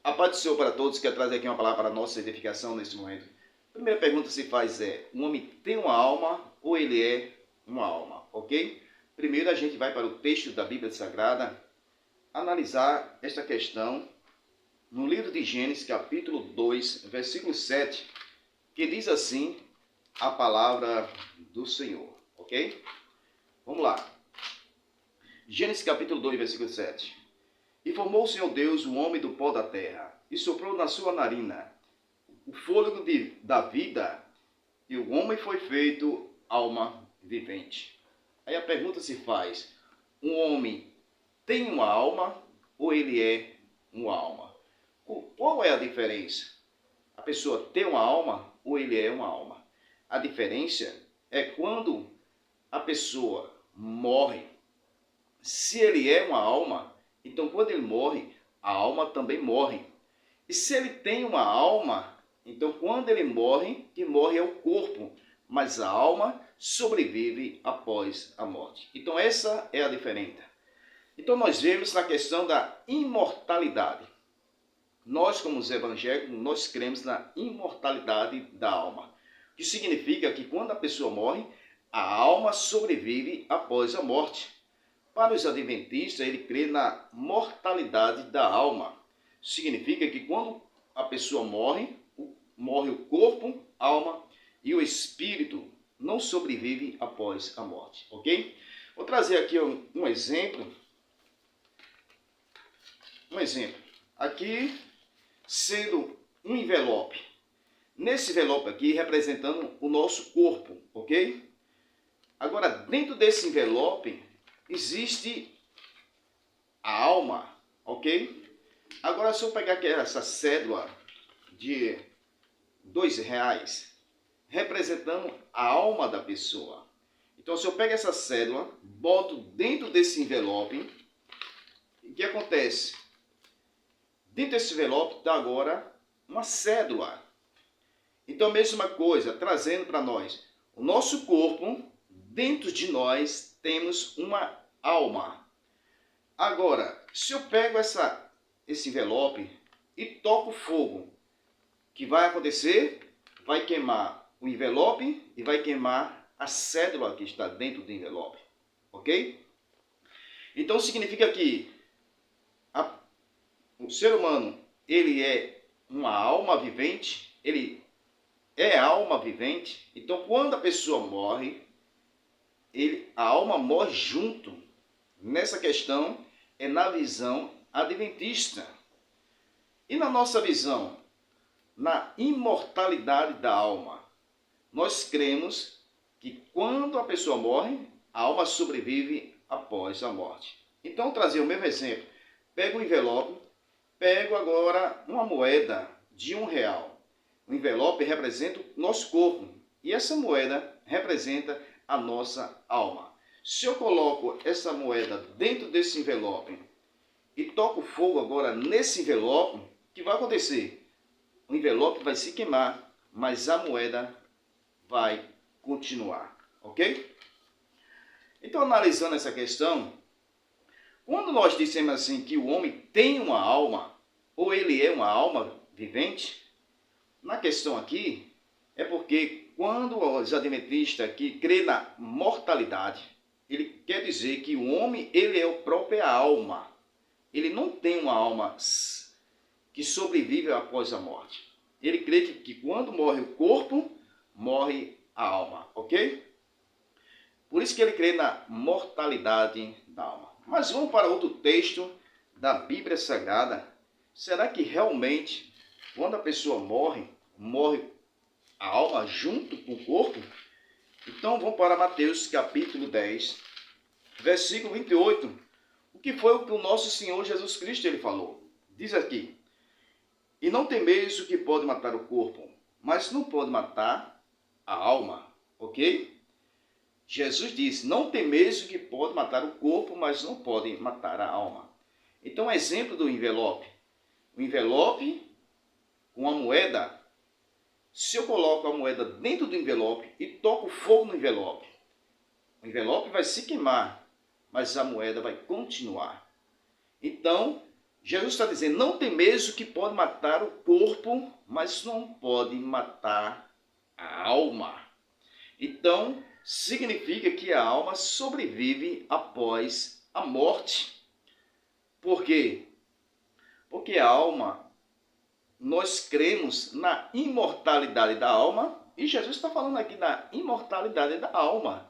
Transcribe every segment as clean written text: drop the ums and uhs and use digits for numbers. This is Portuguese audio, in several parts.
A paz do Senhor para todos, quero trazer aqui uma palavra para a nossa edificação nesse momento. A primeira pergunta que se faz é, um homem tem uma alma ou ele é uma alma, ok? Primeiro a gente vai para o texto da Bíblia Sagrada, analisar esta questão no livro de Gênesis, capítulo 2, versículo 7, que diz assim a palavra do Senhor, ok? Vamos lá. Gênesis capítulo 2, versículo 7. E formou o Senhor Deus o homem do pó da terra, e soprou na sua narina o fôlego da vida, e o homem foi feito alma vivente. Aí a pergunta se faz, um homem tem uma alma ou ele é uma alma? Qual é a diferença? A pessoa tem uma alma ou ele é uma alma? A diferença é quando a pessoa morre. Se ele é uma alma, então quando ele morre, a alma também morre. E se ele tem uma alma, então quando ele morre, que morre é o corpo, mas a alma sobrevive após a morte. Então essa é a diferença. Então nós vemos na questão da imortalidade. Nós, como os evangélicos, nós cremos na imortalidade da alma. O que significa que quando a pessoa morre, a alma sobrevive após a morte. Para os adventistas, ele crê na mortalidade da alma. Significa que quando a pessoa morre, morre o corpo, a alma e o espírito não sobrevive após a morte, ok? Vou trazer aqui um exemplo. Aqui sendo um envelope. Nesse envelope aqui representando o nosso corpo, ok? Agora, dentro desse envelope existe a alma, ok? Agora, se eu pegar aqui essa cédula de R$2, representando a alma da pessoa. Então, se eu pego essa cédula, boto dentro desse envelope, o que acontece? Dentro desse envelope está agora uma cédula. Então, a mesma coisa, trazendo para nós o nosso corpo, dentro de nós temos uma alma. Agora, se eu pego esse envelope e toco fogo, o que vai acontecer? Vai queimar o envelope e vai queimar a cédula que está dentro do envelope. Ok? Então significa que o ser humano, ele é uma alma vivente, ele é alma vivente. Então quando a pessoa morre, a alma morre junto. Nessa questão é na visão adventista. E na nossa visão, na imortalidade da alma, nós cremos que quando a pessoa morre, a alma sobrevive após a morte. Então, vou trazer o mesmo exemplo. Pego um envelope, pego agora uma moeda de R$1. O envelope representa o nosso corpo e essa moeda representa a nossa alma. Se eu coloco essa moeda dentro desse envelope e toco fogo agora nesse envelope, o que vai acontecer? O envelope vai se queimar, mas a moeda vai continuar, ok? Então, analisando essa questão, quando nós dissemos assim que o homem tem uma alma, ou ele é uma alma vivente, na questão aqui é porque quando os adventistas aqui crê na mortalidade, ele quer dizer que o homem, ele é a própria alma. Ele não tem uma alma que sobrevive após a morte. Ele crê que quando morre o corpo, morre a alma, ok? Por isso que ele crê na mortalidade da alma. Mas vamos para outro texto da Bíblia Sagrada. Será que realmente, quando a pessoa morre, morre a alma junto com o corpo? Então vamos para Mateus capítulo 10, versículo 28. O que foi o que o nosso Senhor Jesus Cristo ele falou? Diz aqui: e não temeis o que pode matar o corpo, mas não pode matar a alma, ok? Jesus disse, não temeis o que pode matar o corpo, mas não pode matar a alma. Então, exemplo do envelope. O envelope com a moeda. Se eu coloco a moeda dentro do envelope e toco fogo no envelope, o envelope vai se queimar, mas a moeda vai continuar. Então, Jesus está dizendo, não temeis o que pode matar o corpo, mas não pode matar a alma. Então, significa que a alma sobrevive após a morte. Por quê? Porque a alma, nós cremos na imortalidade da alma, e Jesus está falando aqui da imortalidade da alma.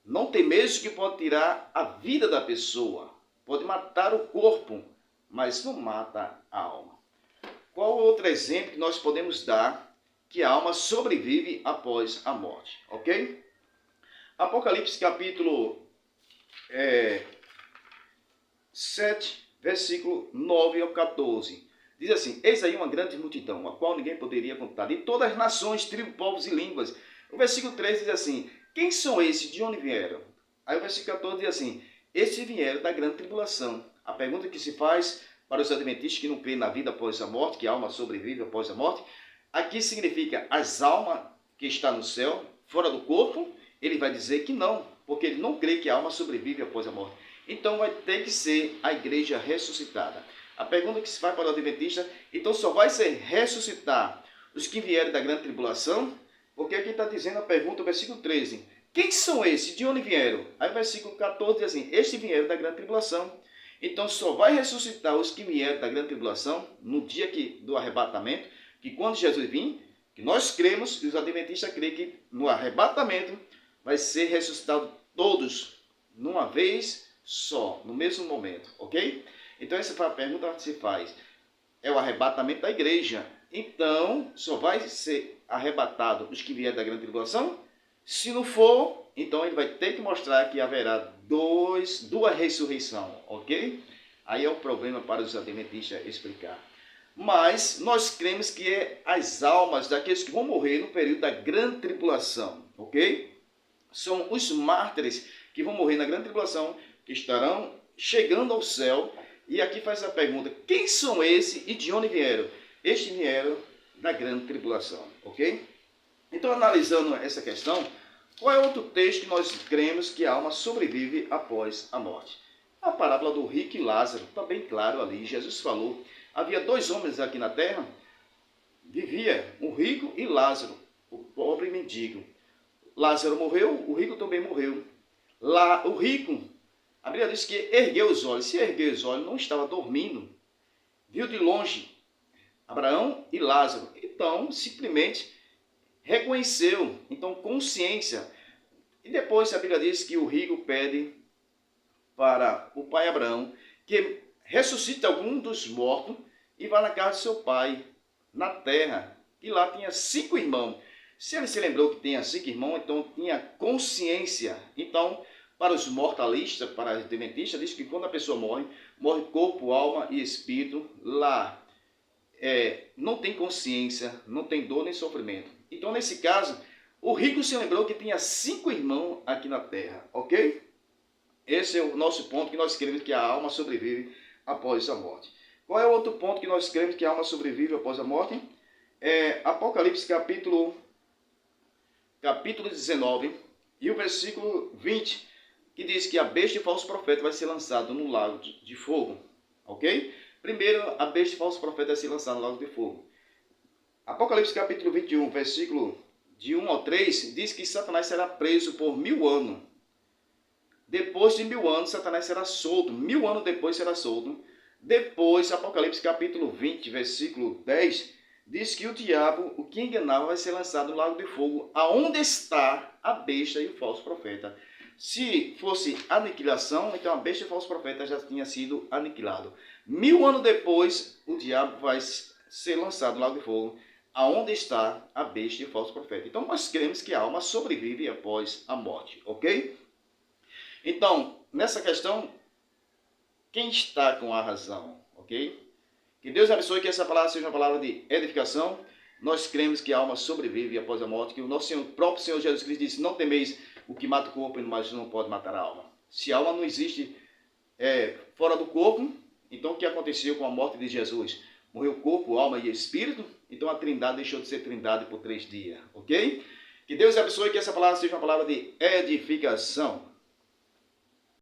Não temeis que pode tirar a vida da pessoa, pode matar o corpo, mas não mata a alma. Qual outro exemplo que nós podemos dar que a alma sobrevive após a morte? Ok? Apocalipse capítulo 7, versículo 9 ao 14. Diz assim, eis aí uma grande multidão, a qual ninguém poderia contar, de todas as nações, tribos, povos e línguas. O versículo 13 diz assim, quem são esses, de onde vieram? Aí o versículo 14 diz assim, esses vieram da grande tribulação. A pergunta que se faz para os adventistas que não creem na vida após a morte, que a alma sobrevive após a morte, aqui significa as almas que estão no céu, fora do corpo, ele vai dizer que não, porque ele não crê que a alma sobrevive após a morte. Então vai ter que ser a igreja ressuscitada. A pergunta que se faz para o adventista, então só vai ser ressuscitar os que vierem da grande tribulação? Porque aqui está dizendo a pergunta, o versículo 13. Quem são esses? De onde vieram? Aí o versículo 14 diz assim, estes vieram da grande tribulação. Então só vai ressuscitar os que vieram da grande tribulação no dia do arrebatamento, que quando Jesus vir, que nós cremos, e os adventistas creem que no arrebatamento vai ser ressuscitado todos, numa vez só, no mesmo momento, ok? Então essa foi a pergunta que se faz. É o arrebatamento da igreja. Então, só vai ser arrebatado os que vierem da grande tribulação? Se não for, então ele vai ter que mostrar que haverá duas ressurreições, ok? Aí é o problema para os adventistas explicar. Mas nós cremos que é as almas daqueles que vão morrer no período da grande tribulação, ok? São os mártires que vão morrer na grande tribulação, que estarão chegando ao céu. E aqui faz a pergunta, quem são esses e de onde vieram? Estes vieram da grande tribulação, ok? Então, analisando essa questão, qual é outro texto que nós cremos que a alma sobrevive após a morte? A parábola do rico e Lázaro, está bem claro ali, Jesus falou, havia dois homens aqui na terra, vivia o rico e Lázaro, o pobre mendigo. Lázaro morreu, o rico também morreu. Lá, o rico, a Bíblia diz que ergueu os olhos. Se ergueu os olhos, não estava dormindo. Viu de longe Abraão e Lázaro. Então, simplesmente reconheceu. Então, consciência. E depois a Bíblia diz que o rico pede para o pai Abraão que ressuscite algum dos mortos e vá na casa de seu pai, na terra. E lá tinha 5 irmãos. Se ele se lembrou que tinha 5 irmãos, então tinha consciência. Então, para os mortalistas, para os adventistas, diz que quando a pessoa morre, morre corpo, alma e espírito, lá não tem consciência, não tem dor nem sofrimento. Então, nesse caso, o rico se lembrou que tinha 5 irmãos aqui na terra, ok? Esse é o nosso ponto, que nós cremos que a alma sobrevive após a morte. Qual é o outro ponto que nós cremos que a alma sobrevive após a morte? Apocalipse capítulo 19 e o versículo 20, que diz que a besta e falso profeta vai ser lançado no lago de fogo, ok? Primeiro, a besta e falso profeta vai ser lançado no lago de fogo. Apocalipse capítulo 21, versículo de 1 ao 3, diz que Satanás será preso por 1000 anos. Depois de 1000 anos, Satanás será solto. 1000 anos depois será solto. Depois, Apocalipse capítulo 20, versículo 10, diz que o diabo, o que enganava, vai ser lançado no lago de fogo, aonde está a besta e o falso profeta. Se fosse aniquilação, então a besta e o falso profeta já tinha sido aniquilado. 1000 anos depois, o diabo vai ser lançado no lago de fogo, aonde está a besta e o falso profeta. Então nós cremos que a alma sobrevive após a morte, ok? Então, nessa questão, quem está com a razão, ok? Que Deus abençoe, que essa palavra seja uma palavra de edificação. Nós cremos que a alma sobrevive após a morte, que o nosso próprio Senhor Jesus Cristo disse, não temeis o que mata o corpo, mas não pode matar a alma. Se a alma não existe fora do corpo, então o que aconteceu com a morte de Jesus? Morreu corpo, alma e espírito, então a trindade deixou de ser trindade por 3 dias, ok? Que Deus abençoe, que essa palavra seja uma palavra de edificação.